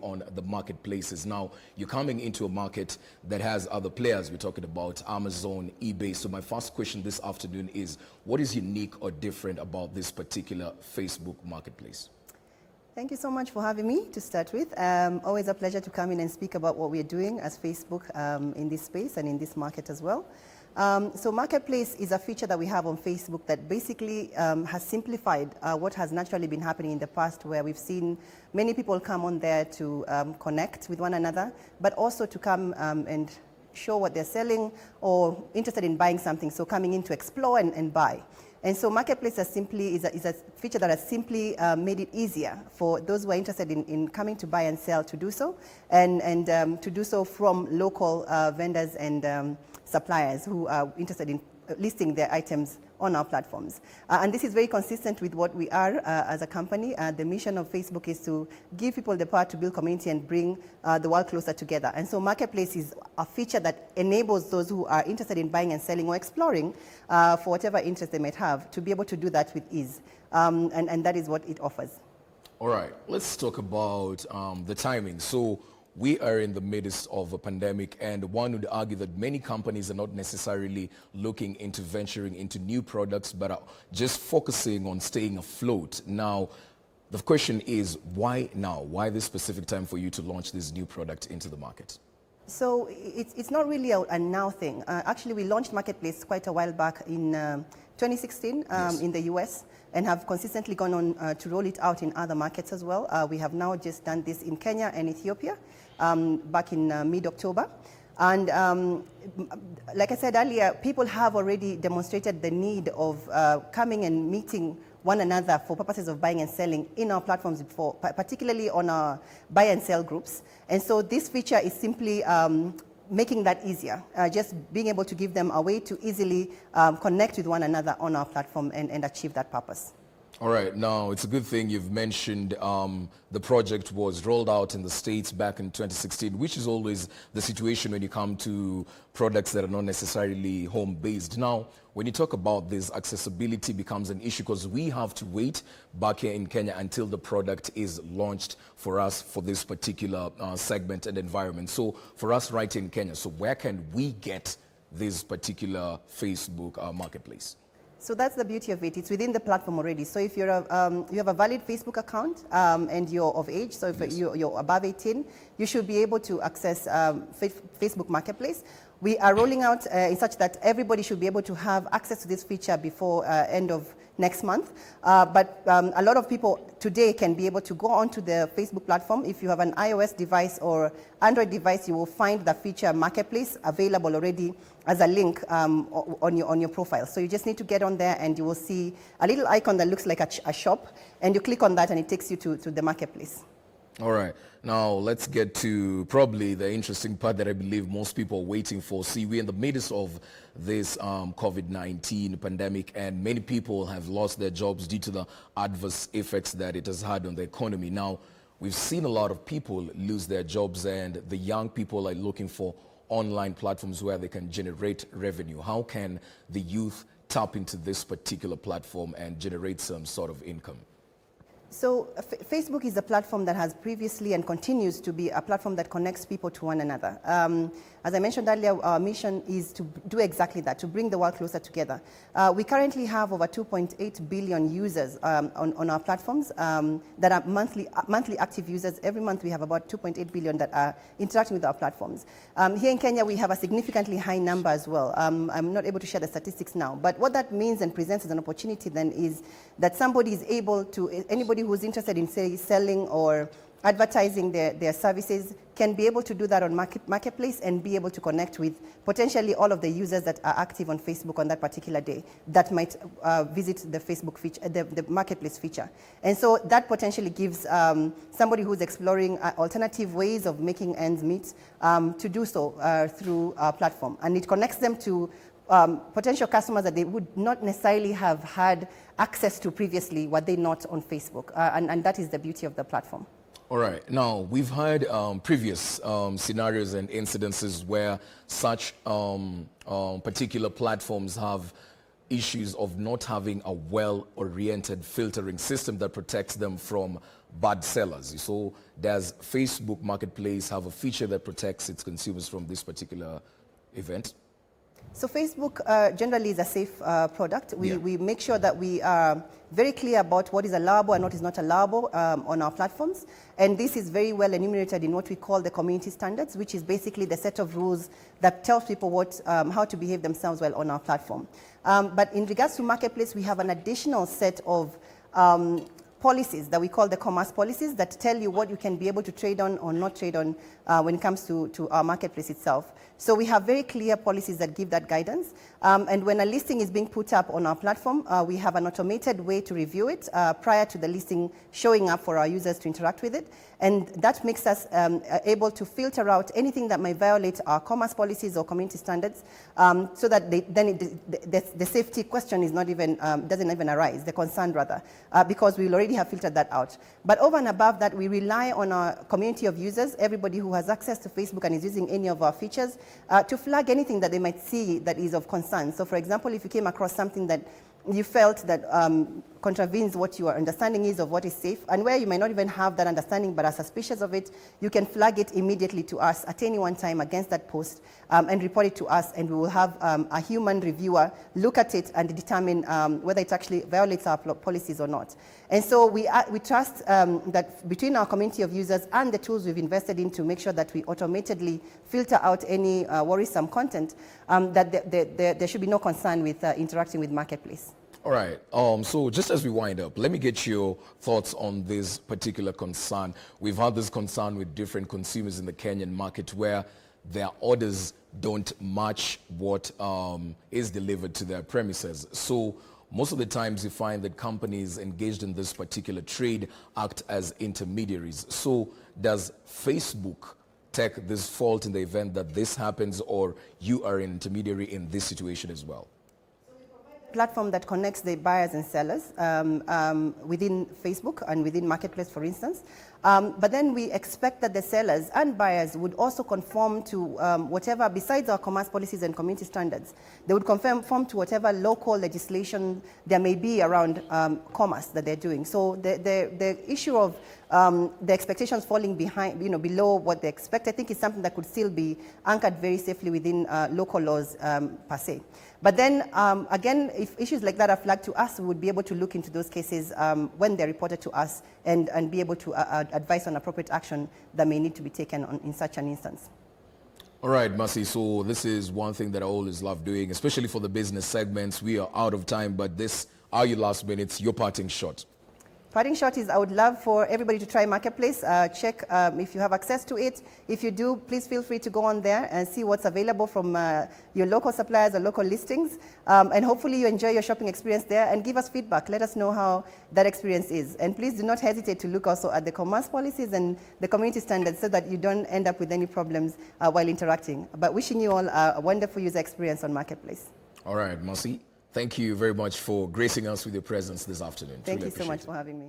on the marketplaces. Now, you're coming into a market that has other players. We're talking about Amazon, eBay. So my first question this afternoon is, what is unique or different about this particular Facebook marketplace? Thank you so much for having me to start with. Always a pleasure to come in and speak about what we're doing as Facebook in this space and in this market as well. So Marketplace is a feature that we have on Facebook that basically has simplified what has naturally been happening in the past, where we've seen many people come on there to connect with one another, but also to come and show what they're selling or interested in buying something, so coming in to explore and buy. And so Marketplace is a feature that has simply made it easier for those who are interested in coming to buy and sell to do so, and to do so from local vendors and suppliers who are interested in listing their items on our platforms. And this is very consistent with what we are as a company. The mission of Facebook is to give people the power to build community and bring the world closer together. And so Marketplace is a feature that enables those who are interested in buying and selling or exploring for whatever interest they might have to be able to do that with ease. And that is what it offers. All right, let's talk about the timing. So we are in the midst of a pandemic, and one would argue that many companies are not necessarily looking into venturing into new products, but are just focusing on staying afloat. Now, the question is, why now? Why this specific time for you to launch this new product into the market? So it's not really a now thing. Actually, we launched Marketplace quite a while back in 2016 yes. in the US, and have consistently gone on to roll it out in other markets as well. We have now just done this in Kenya and Ethiopia back in mid-October. And like I said earlier, people have already demonstrated the need of coming and meeting one another for purposes of buying and selling in our platforms before, particularly on our buy and sell groups. And so this feature is simply making that easier, just being able to give them a way to easily connect with one another on our platform and achieve that purpose. All right, now it's a good thing you've mentioned the project was rolled out in the States back in 2016, which is always the situation when you come to products that are not necessarily home-based. Now, when you talk about this, accessibility becomes an issue because we have to wait back here in Kenya until the product is launched for us for this particular segment and environment. So for us right in Kenya, so where can we get this particular Facebook marketplace? So that's the beauty of it. It's within the platform already. So if you're you have a valid Facebook account and you're of age, so if yes. you're above 18, you should be able to access Facebook Marketplace. We are rolling out in such that everybody should be able to have access to this feature before end of next month. But a lot of people today can be able to go onto the Facebook platform. If you have an iOS device or Android device, you will find the feature Marketplace available already as a link on your profile. So you just need to get on there and you will see a little icon that looks like a shop, and you click on that and it takes you to the Marketplace. All right. Now, let's get to probably the interesting part that I believe most people are waiting for. See, we're in the midst of this COVID-19 pandemic, and many people have lost their jobs due to the adverse effects that it has had on the economy. Now, we've seen a lot of people lose their jobs, and the young people are looking for online platforms where they can generate revenue. How can the youth tap into this particular platform and generate some sort of income? So Facebook is a platform that has previously and continues to be a platform that connects people to one another. As I mentioned earlier, our mission is to do exactly that, to bring the world closer together. We currently have over 2.8 billion users on our platforms that are monthly active users. Every month we have about 2.8 billion that are interacting with our platforms. Here in Kenya we have a significantly high number as well. I'm not able to share the statistics now, but what that means and presents as an opportunity then is that somebody is able to, anybody who's interested in say selling or advertising their services can be able to do that on Marketplace and be able to connect with potentially all of the users that are active on Facebook on that particular day that might visit the Facebook feature, the Marketplace feature. And so that potentially gives somebody who's exploring alternative ways of making ends meet to do so through our platform. And it connects them to potential customers that they would not necessarily have had access to previously were they not on Facebook. And that is the beauty of the platform. All right. Now, we've had previous scenarios and incidences where such particular platforms have issues of not having a well-oriented filtering system that protects them from bad sellers. So does Facebook Marketplace have a feature that protects its consumers from this particular event? So Facebook generally is a safe product. We make sure that we are very clear about what is allowable and what is not allowable on our platforms. And this is very well enumerated in what we call the community standards, which is basically the set of rules that tells people how to behave themselves well on our platform. But in regards to Marketplace, we have an additional set of policies that we call the commerce policies that tell you what you can be able to trade on or not trade on when it comes to our marketplace itself. So we have very clear policies that give that guidance. And when a listing is being put up on our platform, we have an automated way to review it prior to the listing showing up for our users to interact with it. And that makes us able to filter out anything that might violate our commerce policies or community standards, so that the safety question is not even, doesn't even arise, the concern rather, because we will already have filtered that out. But over and above that, we rely on our community of users, everybody who has access to Facebook and is using any of our features, to flag anything that they might see that is of concern. So for example, if you came across something that you felt that contravenes what your understanding is of what is safe, and where you may not even have that understanding but are suspicious of it, you can flag it immediately to us at any one time against that post and report it to us, and we will have a human reviewer look at it and determine whether it actually violates our policies or not. And so we trust that between our community of users and the tools we've invested in to make sure that we automatically filter out any worrisome content, that there should be no concern with interacting with Marketplace. All right. So just as we wind up, let me get your thoughts on this particular concern. We've had this concern with different consumers in the Kenyan market where their orders don't match what is delivered to their premises. So most of the times you find that companies engaged in this particular trade act as intermediaries. So does Facebook take this fault in the event that this happens, or you are an intermediary in this situation as well? Platform that connects the buyers and sellers within Facebook and within Marketplace, for instance. But then we expect that the sellers and buyers would also conform to whatever, besides our commerce policies and community standards, they would conform to whatever local legislation there may be around commerce that they're doing. So the issue of the expectations falling behind, below what they expect, I think is something that could still be anchored very safely within local laws per se. But then, again, if issues like that are flagged to us, we would be able to look into those cases when they're reported to us and be able to advise on appropriate action that may need to be taken in such an instance. All right, Mercy, so this is one thing that I always love doing, especially for the business segments. We are out of time, but this are your last minutes, your parting shot. Parting shot is I would love for everybody to try Marketplace. Check if you have access to it. If you do, please feel free to go on there and see what's available from your local suppliers or local listings. And hopefully you enjoy your shopping experience there and give us feedback. Let us know how that experience is. And please do not hesitate to look also at the commerce policies and the community standards so that you don't end up with any problems while interacting. But wishing you all a wonderful user experience on Marketplace. All right, Mercy. Thank you very much for gracing us with your presence this afternoon. Thank you so much for having me.